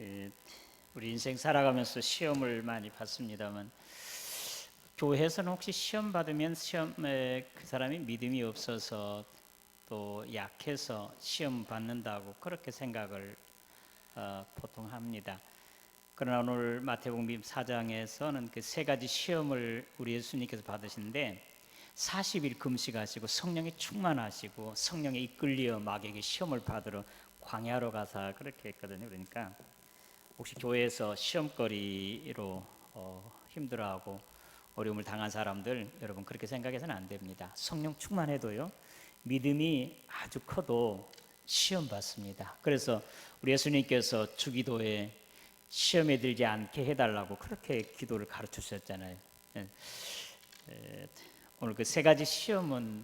예, 우리 인생 살아가면서 시험을 많이 받습니다만 교회에서는 혹시 시험 받으면 시험에 그 사람이 믿음이 없어서 또 약해서 시험 받는다고 그렇게 생각을 보통 합니다. 그러나 오늘 마태복음 4장에서는 그 세 가지 시험을 우리 예수님께서 받으시는데 40일 금식하시고 성령에 충만하시고 성령에 이끌려 마귀에게 시험을 받으러 광야로 가사 그렇게 했거든요. 그러니까 혹시 교회에서 시험거리로 힘들어하고 어려움을 당한 사람들, 여러분 그렇게 생각해서는 안 됩니다. 성령 충만해도요, 믿음이 아주 커도 시험 받습니다. 그래서 우리 예수님께서 주기도에 시험에 들지 않게 해달라고 그렇게 기도를 가르쳐 주셨잖아요. 오늘 그 세 가지 시험은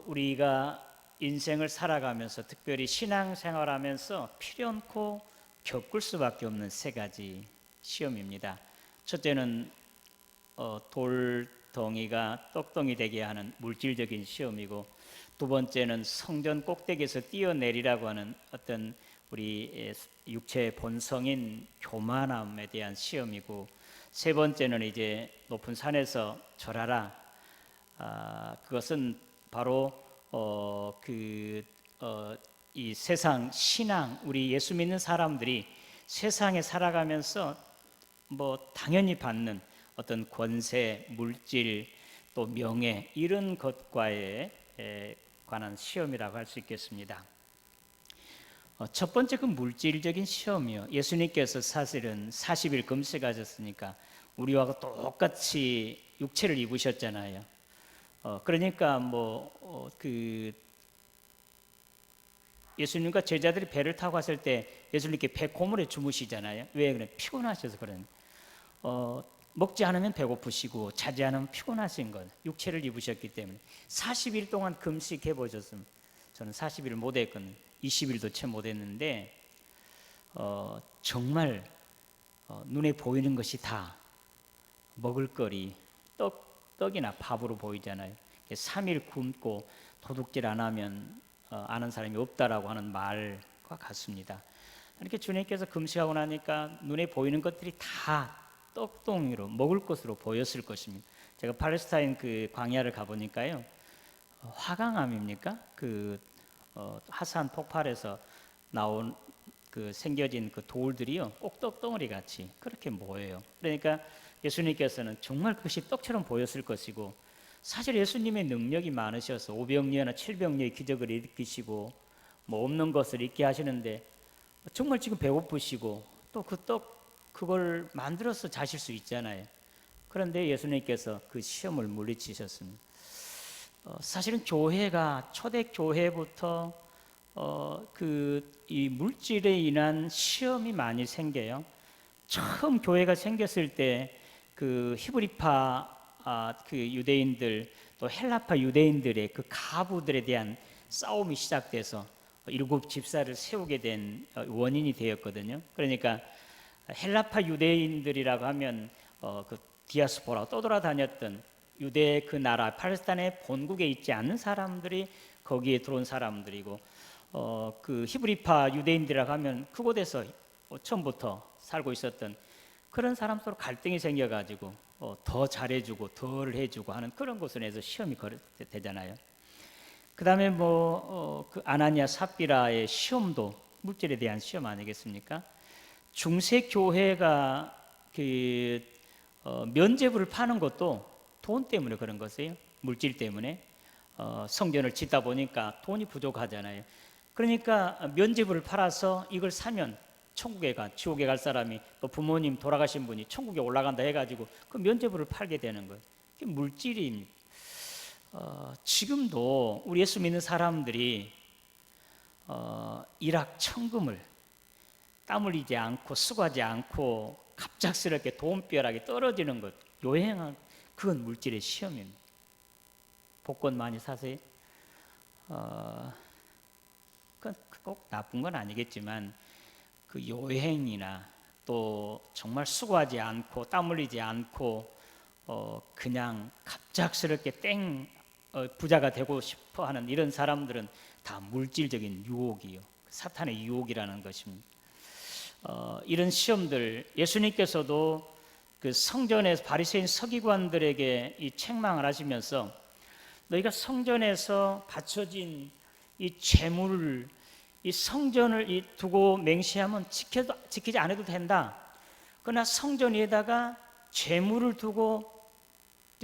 우리가 인생을 살아가면서 특별히 신앙생활하면서 필요 않고 겪을 수밖에 없는 세 가지 시험입니다. 첫째는 돌덩이가 떡덩이 되게 하는 물질적인 시험이고, 두 번째는 성전 꼭대기에서 뛰어내리라고 하는 어떤 우리 육체의 본성인 교만함에 대한 시험이고, 세 번째는 이제 높은 산에서 절하라. 그것은 바로 이 세상 신앙, 우리 예수 믿는 사람들이 세상에 살아가면서 뭐 당연히 받는 어떤 권세, 물질, 또 명예 이런 것과에 관한 시험이라고 할 수 있겠습니다. 첫 번째 그 물질적인 시험이요. 예수님께서 사실은 40일 금식하셨으니까 우리와 똑같이 육체를 입으셨잖아요. 그러니까 예수님과 제자들이 배를 타고 갔을 때 예수님께 배 고물에 주무시잖아요. 왜 그래? 피곤하셔서 그런. 먹지 않으면 배고프시고 자지 않으면 피곤하신 것. 육체를 입으셨기 때문에 40일 동안 금식해 보셨으면, 저는 40일을 못 했거든요. 20일도 채 못 했는데 정말 눈에 보이는 것이 다 먹을거리, 떡이나 밥으로 보이잖아요. 3일 굶고 도둑질 안 하면 아는 사람이 없다라고 하는 말과 같습니다. 이렇게 주님께서 금식하고 나니까 눈에 보이는 것들이 다 떡덩이로 먹을 것으로 보였을 것입니다. 제가 팔레스타인 그 광야를 가보니까요, 화강암입니까? 하산 폭발에서 나온 생겨진 그 돌들이요, 꼭 떡덩어리 같이 그렇게 모여요. 그러니까 예수님께서는 정말 그것이 떡처럼 보였을 것이고, 사실 예수님의 능력이 많으셔서 오병이어나 칠병이의 기적을 일으키시고 뭐 없는 것을 있게 하시는데, 정말 지금 배고프시고 또 그걸 만들어서 자실 수 있잖아요. 그런데 예수님께서 그 시험을 물리치셨습니다. 사실은 교회가 초대 교회부터 이 물질에 인한 시험이 많이 생겨요. 처음 교회가 생겼을 때 그 히브리파 그 유대인들, 또 헬라파 유대인들의 그 가부들에 대한 싸움이 시작돼서 7집사를 세우게 된 원인이 되었거든요. 그러니까 헬라파 유대인들이라고 하면 그 디아스포라 떠돌아다녔던 유대 그 나라 팔레스타인의 본국에 있지 않는 사람들이 거기에 들어온 사람들이고, 그 히브리파 유대인들이라고 하면 그곳에서 처음부터 살고 있었던 그런 사람 서로 갈등이 생겨가지고 더 잘해주고 덜 해주고 하는 그런 것으로 해서 시험이 되잖아요. 그 다음에 그 아나니아 삽비라의 시험도 물질에 대한 시험 아니겠습니까? 중세 교회가 면죄부를 파는 것도 돈 때문에 그런 것이에요. 물질 때문에. 성전을 짓다 보니까 돈이 부족하잖아요. 그러니까 면죄부를 팔아서 이걸 사면 천국에 지옥에 갈 사람이, 또 부모님 돌아가신 분이 천국에 올라간다 해가지고 그 면죄부를 팔게 되는 거예요. 그게 물질입니다. 지금도 우리 예수 믿는 사람들이 일확천금을 땀 흘리지 않고 수고하지 않고 갑작스럽게 돈벼락이 떨어지는 것, 요행은 그건 물질의 시험입니다. 복권 많이 사세요? 그건 꼭 나쁜 건 아니겠지만 그 요행이나 또 정말 수고하지 않고 땀 흘리지 않고 그냥 갑작스럽게 부자가 되고 싶어 하는 이런 사람들은 다 물질적인 유혹이요, 사탄의 유혹이라는 것입니다. 이런 시험들 예수님께서도 그 성전에서 바리새인 서기관들에게 이 책망을 하시면서 너희가 성전에서 바쳐진 이 제물을 이 성전을 두고 맹세하면 지키지 않아도 된다. 그러나 성전 위에다가 제물을 두고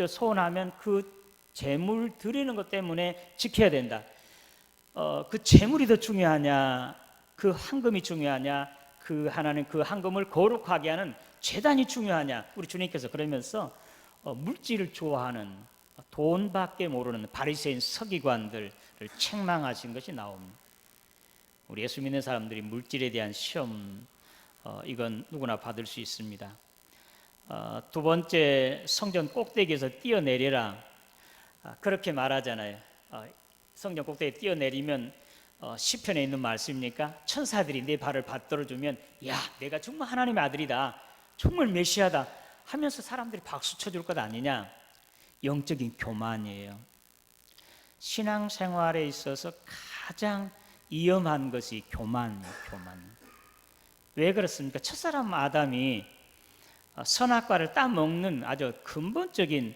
소원하면 그 제물 드리는 것 때문에 지켜야 된다. 그 제물이 더 중요하냐, 그 황금이 중요하냐, 그 하나님 그 황금을 거룩하게 하는 제단이 중요하냐. 우리 주님께서 그러면서 물질을 좋아하는 돈밖에 모르는 바리새인 서기관들을 책망하신 것이 나옵니다. 우리 예수 믿는 사람들이 물질에 대한 시험 이건 누구나 받을 수 있습니다. 두 번째, 성전 꼭대기에서 뛰어내려라 그렇게 말하잖아요. 성전 꼭대기에 뛰어내리면 시편에 있는 말씀입니까? 천사들이 내 발을 받들어주면 야 내가 정말 하나님의 아들이다, 정말 메시아다 하면서 사람들이 박수 쳐줄 것 아니냐. 영적인 교만이에요. 신앙생활에 있어서 가장 위험한 것이 교만이에요. 교만. 왜 그렇습니까? 첫사람 아담이 선악과를 따먹는 아주 근본적인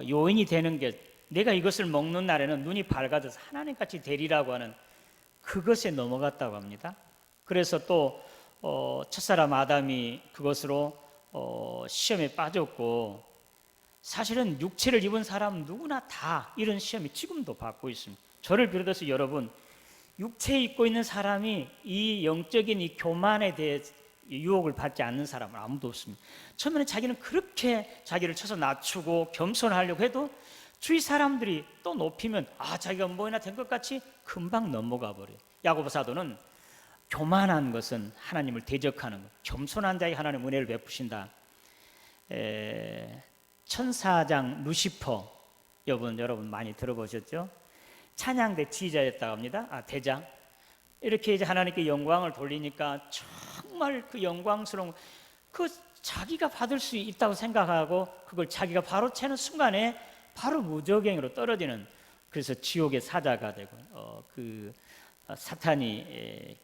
요인이 되는 게 내가 이것을 먹는 날에는 눈이 밝아져서 하나님같이 되리라고 하는 그것에 넘어갔다고 합니다. 그래서 또 첫사람 아담이 그것으로 시험에 빠졌고, 사실은 육체를 입은 사람 누구나 다 이런 시험이 지금도 받고 있습니다. 저를 비롯해서 여러분, 육체에 입고 있는 사람이 이 영적인 이 교만에 대해 유혹을 받지 않는 사람은 아무도 없습니다. 처음에는 자기는 그렇게 자기를 쳐서 낮추고 겸손하려고 해도 주위 사람들이 또 높이면 자기가 뭐나 된 것 같이 금방 넘어가 버려요. 야고보 사도는 교만한 것은 하나님을 대적하는 것, 겸손한 자에게 하나님 은혜를 베푸신다. 천사장 루시퍼 여러분 많이 들어보셨죠? 찬양대 지휘자였다고 합니다. 대장. 이렇게 이제 하나님께 영광을 돌리니까 정말 그 영광스러운 그 자기가 받을 수 있다고 생각하고 그걸 자기가 바로 채는 순간에 바로 무저갱으로 떨어지는, 그래서 지옥의 사자가 되고 그 사탄이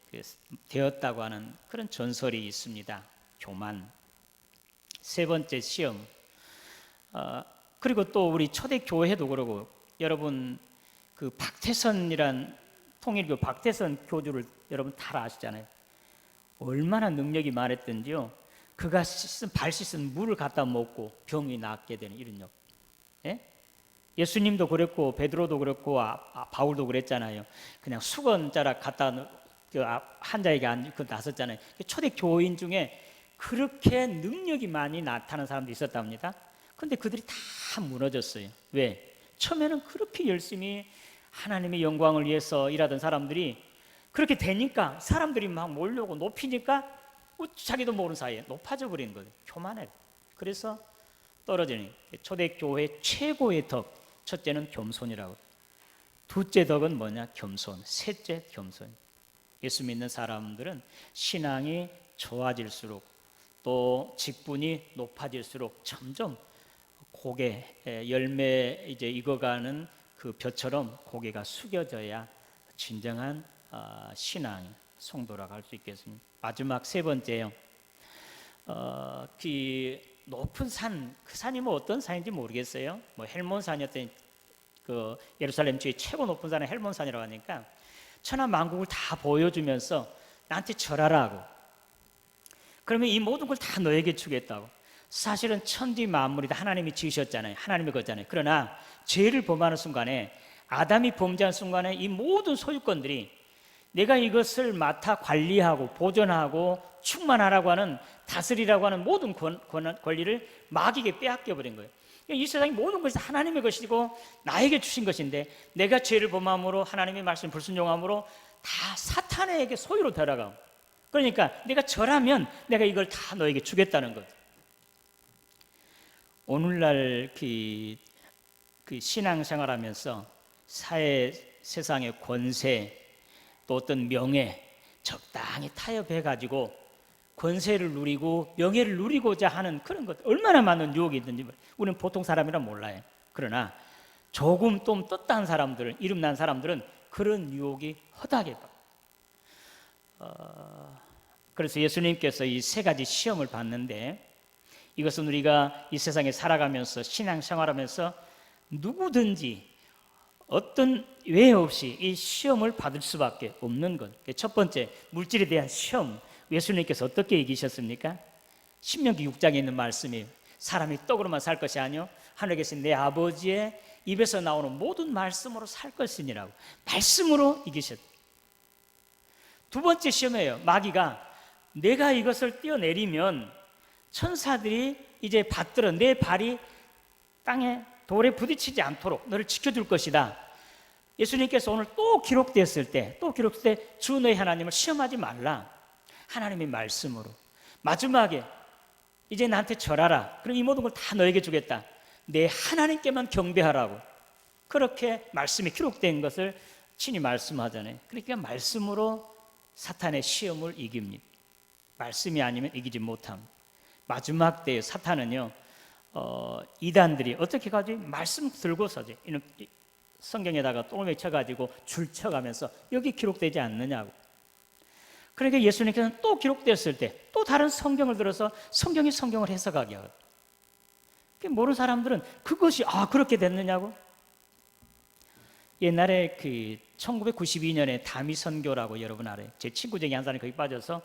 되었다고 하는 그런 전설이 있습니다. 교만. 세 번째 시험. 그리고 또 우리 초대 교회도 그러고, 여러분 그 박태선이란 통일교 박태선 교주를 여러분 다 아시잖아요. 얼마나 능력이 많았던지요. 그가 발 씻은 물을 갖다 먹고 병이 낫게 되는 이런 역. 예? 예수님도 그랬고 베드로도 그랬고 바울도 그랬잖아요. 그냥 수건자락 갖다 환자에게 나섰잖아요. 초대 교인 중에 그렇게 능력이 많이 나타나는 사람도 있었답니다. 근데 그들이 다 무너졌어요. 왜? 처음에는 그렇게 열심히 하나님의 영광을 위해서 일하던 사람들이 그렇게 되니까 사람들이 막 몰려오고 높이니까 자기도 모르는 사이에 높아져 버린 거예요. 교만해. 그래서 떨어지는 초대교회 최고의 덕, 첫째는 겸손이라고. 둘째 덕은 뭐냐? 겸손. 셋째 겸손. 예수 믿는 사람들은 신앙이 좋아질수록 또 직분이 높아질수록 점점 고개 열매 이제 익어가는 그 벼처럼 고개가 숙여져야 진정한 신앙 성도라고 할 수 있겠습니다. 마지막 세 번째요. 그 높은 산, 그 산이 뭐 어떤 산인지 모르겠어요. 뭐 헬몬산이었더니 그 예루살렘 주의 최고 높은 산은 헬몬산이라고 하니까 천하 만국을 다 보여주면서 나한테 절하라고. 그러면 이 모든 걸 다 너에게 주겠다고. 사실은 천지 만물이 다 하나님이 지으셨잖아요. 하나님의 거잖아요. 그러나 죄를 범하는 순간에, 아담이 범죄한 순간에 이 모든 소유권들이 내가 이것을 맡아 관리하고 보존하고 충만하라고 하는, 다스리라고 하는 모든 권리를 마귀에게 빼앗겨 버린 거예요. 이 세상의 모든 것이 하나님의 것이고 나에게 주신 것인데, 내가 죄를 범함으로 하나님의 말씀 불순종함으로 다 사탄에게 소유로 들어가고, 그러니까 내가 절하면 내가 이걸 다 너에게 주겠다는 거죠. 오늘날 그 신앙생활하면서 세상의 권세 또 어떤 명예 적당히 타협해가지고 권세를 누리고 명예를 누리고자 하는 그런 것, 얼마나 많은 유혹이 있는지 우리는 보통 사람이라 몰라요. 그러나 조금 좀 떴다는 사람들은, 이름난 사람들은 그런 유혹이 허다하게 그래서 예수님께서 이 세 가지 시험을 받는데, 이것은 우리가 이 세상에 살아가면서 신앙생활하면서 누구든지 어떤 외 없이 이 시험을 받을 수밖에 없는 것. 첫 번째, 물질에 대한 시험. 예수님께서 어떻게 이기셨습니까? 신명기 6장에 있는 말씀이에요. 사람이 떡으로만 살 것이 아니요 하늘에 계신 내 아버지의 입에서 나오는 모든 말씀으로 살 것이니라고. 말씀으로 이기셨다. 두 번째 시험이에요. 마귀가 내가 이것을 떼어내리면 천사들이 이제 받들어 내 발이 땅에 돌에 부딪히지 않도록 너를 지켜줄 것이다. 예수님께서 오늘 또 기록됐을 때 주 너희 하나님을 시험하지 말라. 하나님의 말씀으로. 마지막에 이제 나한테 절하라. 그럼 이 모든 걸 다 너에게 주겠다. 내 하나님께만 경배하라고. 그렇게 말씀이 기록된 것을 친히 말씀하잖아요. 그러니까 말씀으로 사탄의 시험을 이깁니다. 말씀이 아니면 이기지 못합니다. 마지막 때에 사탄은요, 이단들이 어떻게 가지? 말씀 들고서지. 성경에다가 똥을 쳐가지고 줄 쳐가면서 여기 기록되지 않느냐고. 그러니까 예수님께서는 또 기록됐을 때 또 다른 성경을 들어서 성경이 성경을 해석하게 하거든요. 모르는 사람들은 그것이 그렇게 됐느냐고. 옛날에 1992년에 다미 선교라고 여러분 알아요? 제 친구 중에 한 사람이 거기 빠져서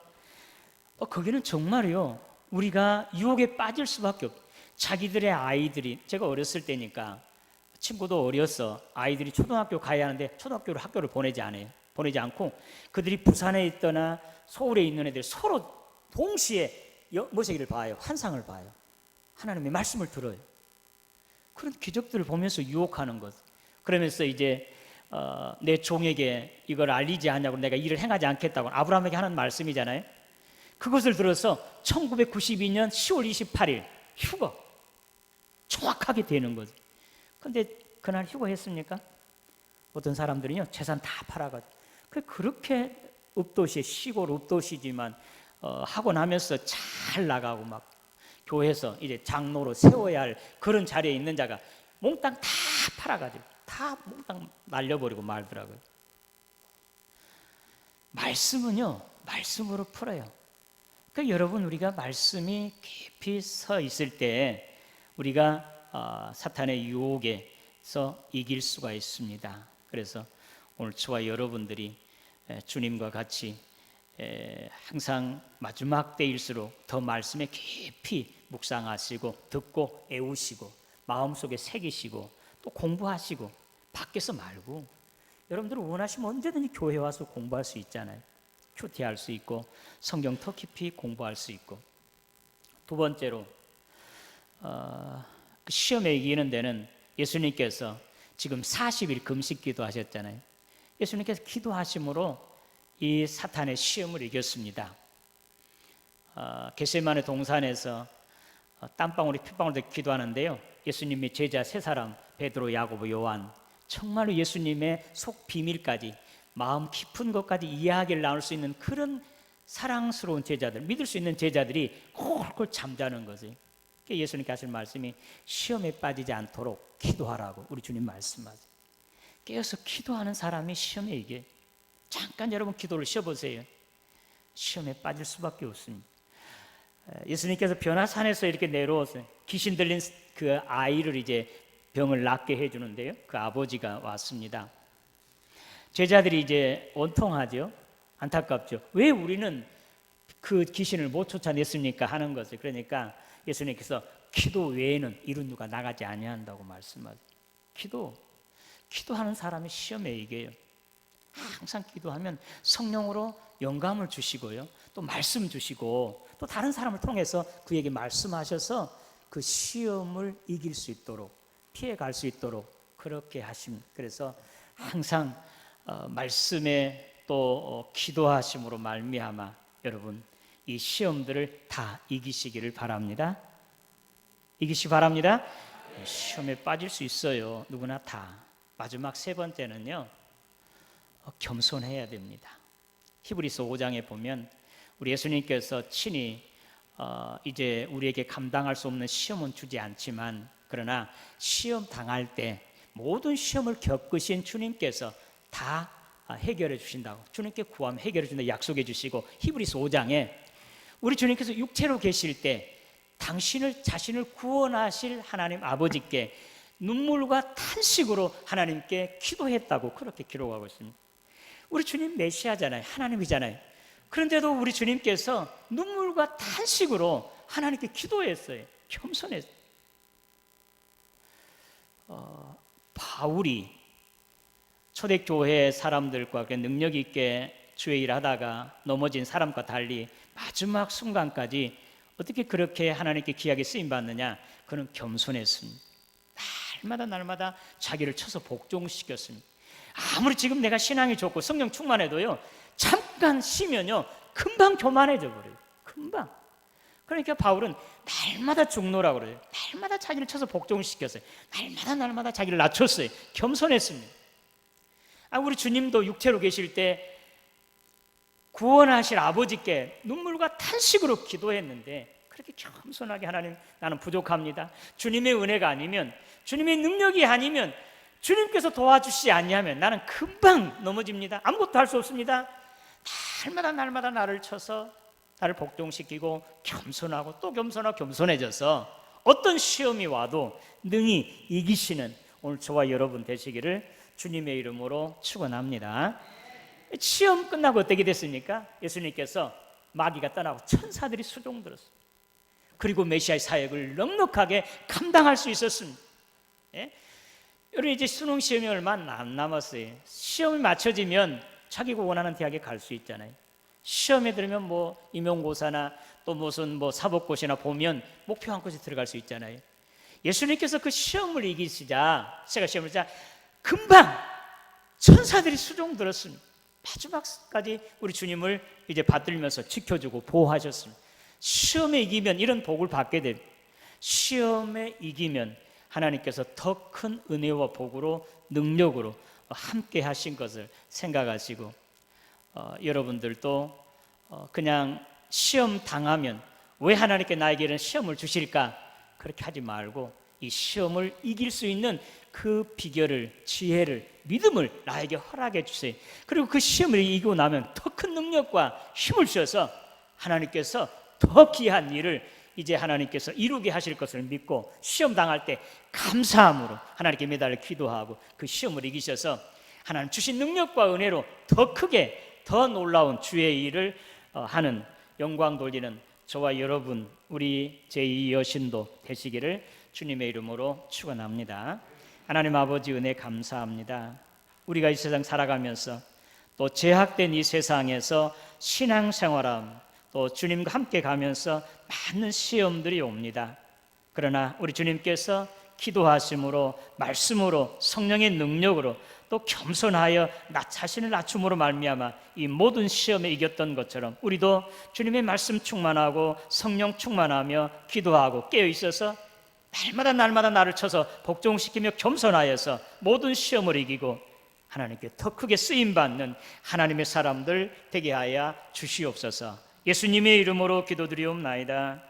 거기는 정말요 우리가 유혹에 빠질 수밖에 없어요. 자기들의 아이들이, 제가 어렸을 때니까 친구도 어려서 아이들이 초등학교 가야 하는데 학교를 보내지 않고 그들이 부산에 있거나 서울에 있는 애들 서로 동시에 뭐시기를 봐요. 환상을 봐요. 하나님의 말씀을 들어요. 그런 기적들을 보면서 유혹하는 것. 그러면서 이제 내 종에게 이걸 알리지 않냐고, 내가 일을 행하지 않겠다고 아브라함에게 하는 말씀이잖아요. 그것을 들어서 1992년 10월 28일 휴거 정확하게 되는 거죠. 근데 그날 휴거했습니까? 어떤 사람들은요 재산 다 팔아가지고 그렇게 읍도시, 시골 읍도시지만 하고 나면서 잘 나가고 막 교회에서 이제 장로로 세워야 할 그런 자리에 있는 자가 몽땅 다 팔아가지고 다 몽땅 날려버리고 말더라고요. 말씀은요 말씀으로 풀어요. 그러니까 여러분, 우리가 말씀이 깊이 서 있을 때 우리가 사탄의 유혹에서 이길 수가 있습니다. 그래서 오늘 저와 여러분들이 주님과 같이 항상 마지막 때일수록 더 말씀에 깊이 묵상하시고 듣고 애우시고 마음속에 새기시고 또 공부하시고, 밖에서 말고 여러분들 원하시면 언제든지 교회 와서 공부할 수 있잖아요. 큐티할 수 있고 성경 더 깊이 공부할 수 있고. 두 번째로 그 시험에 이기는 데는 예수님께서 지금 40일 금식 기도하셨잖아요. 예수님께서 기도하심으로 이 사탄의 시험을 이겼습니다. 겟세마네 동산에서 땀방울이 핏방울 되게 기도하는데요. 예수님의 제자 세 사람, 베드로, 야고보, 요한, 정말로 예수님의 속 비밀까지, 마음 깊은 것까지 이야기를 나눌 수 있는 그런 사랑스러운 제자들, 믿을 수 있는 제자들이 콜콜 잠자는 거지. 예수님께 하신 말씀이 시험에 빠지지 않도록 기도하라고 우리 주님 말씀하세요. 깨어서 기도하는 사람이 시험에 이게, 잠깐 여러분 기도를 쉬어보세요. 시험에 빠질 수밖에 없습니다. 예수님께서 변화산에서 이렇게 내려오세요. 귀신 들린 그 아이를 이제 병을 낫게 해주는데요, 그 아버지가 왔습니다. 제자들이 이제 원통하죠. 안타깝죠. 왜 우리는 그 귀신을 못 쫓아냈습니까 하는 것을. 그러니까 예수님께서 기도 외에는 이런 누가 나가지 아니한다고 말씀하세요. 기도하는 사람이 시험에 이겨요. 항상 기도하면 성령으로 영감을 주시고요, 또 말씀 주시고, 또 다른 사람을 통해서 그에게 말씀하셔서 그 시험을 이길 수 있도록, 피해갈 수 있도록 그렇게 하십니다. 그래서 항상 말씀에 또 기도하심으로 말미암아 여러분 이 시험들을 다 이기시기를 바랍니다. 이기시 바랍니다. 시험에 빠질 수 있어요, 누구나 다. 마지막 세 번째는요, 겸손해야 됩니다. 히브리서 5장에 보면 우리 예수님께서 친히 이제 우리에게 감당할 수 없는 시험은 주지 않지만, 그러나 시험 당할 때 모든 시험을 겪으신 주님께서 다 해결해 주신다고, 주님께 구하면 해결해 준다고 약속해 주시고, 히브리서 5장에 우리 주님께서 육체로 계실 때 자신을 구원하실 하나님 아버지께 눈물과 탄식으로 하나님께 기도했다고 그렇게 기록하고 있습니다. 우리 주님 메시아잖아요. 하나님이잖아요. 그런데도 우리 주님께서 눈물과 탄식으로 하나님께 기도했어요. 겸손했어요. 바울이 초대교회 사람들과 능력 있게 주의 일을 하다가 넘어진 사람과 달리 마지막 순간까지 어떻게 그렇게 하나님께 귀하게 쓰임받느냐? 그는 겸손했습니다. 날마다 자기를 쳐서 복종시켰습니다. 아무리 지금 내가 신앙이 좋고 성령 충만해도요, 잠깐 쉬면요 금방 교만해져 버려요. 금방. 그러니까 바울은 날마다 죽노라고 그래요. 날마다 자기를 쳐서 복종시켰어요. 날마다 자기를 낮췄어요. 겸손했습니다. 우리 주님도 육체로 계실 때 구원하실 아버지께 눈물과 탄식으로 기도했는데 그렇게 겸손하게 하나님, 나는 부족합니다. 주님의 은혜가 아니면, 주님의 능력이 아니면, 주님께서 도와주시지 아니하면 나는 금방 넘어집니다. 아무것도 할 수 없습니다. 날마다 나를 쳐서 나를 복종시키고 겸손하고 또 겸손해져서 어떤 시험이 와도 능히 이기시는 오늘 저와 여러분 되시기를 주님의 이름으로 축원합니다. 시험 끝나고 어떻게 됐습니까? 예수님께서 마귀가 떠나고 천사들이 수종들었어요. 그리고 메시아의 사역을 넉넉하게 감당할 수 있었습니다. 예? 여러분 이제 수능 시험이 얼마 안 남았어요. 시험이 맞춰지면 자기가 원하는 대학에 갈 수 있잖아요. 시험에 들으면 뭐 임용고사나 또 무슨 뭐 사법고시나 보면 목표 한 곳에 들어갈 수 있잖아요. 예수님께서 그 시험을 이기시자, 제가 시험을 이기자 금방 천사들이 수종들었습니다. 마지막까지 우리 주님을 이제 받들면서 지켜주고 보호하셨습니다. 시험에 이기면 이런 복을 받게 됩니다. 시험에 이기면 하나님께서 더 큰 은혜와 복으로 능력으로 함께 하신 것을 생각하시고 여러분들도 그냥 시험 당하면 왜 하나님께 나에게 이런 시험을 주실까 그렇게 하지 말고 이 시험을 이길 수 있는 그 비결을, 지혜를, 믿음을 나에게 허락해 주세요. 그리고 그 시험을 이기고 나면 더 큰 능력과 힘을 주셔서 하나님께서 더 귀한 일을 이제 하나님께서 이루게 하실 것을 믿고 시험 당할 때 감사함으로 하나님께 매달려 기도하고 그 시험을 이기셔서 하나님 주신 능력과 은혜로 더 크게 더 놀라운 주의 일을 하는 영광 돌리는 저와 여러분 우리 제2 여신도 되시기를 주님의 이름으로 축원합니다. 하나님 아버지 은혜 감사합니다. 우리가 이 세상 살아가면서 또 제약된 이 세상에서 신앙생활함 또 주님과 함께 가면서 많은 시험들이 옵니다. 그러나 우리 주님께서 기도하심으로 말씀으로 성령의 능력으로 또 겸손하여 나 자신을 낮춤으로 말미암아 이 모든 시험에 이겼던 것처럼 우리도 주님의 말씀 충만하고 성령 충만하며 기도하고 깨어 있어서 날마다 나를 쳐서 복종시키며 겸손하여서 모든 시험을 이기고 하나님께 더 크게 쓰임받는 하나님의 사람들 되게 하여 주시옵소서. 예수님의 이름으로 기도드리옵나이다.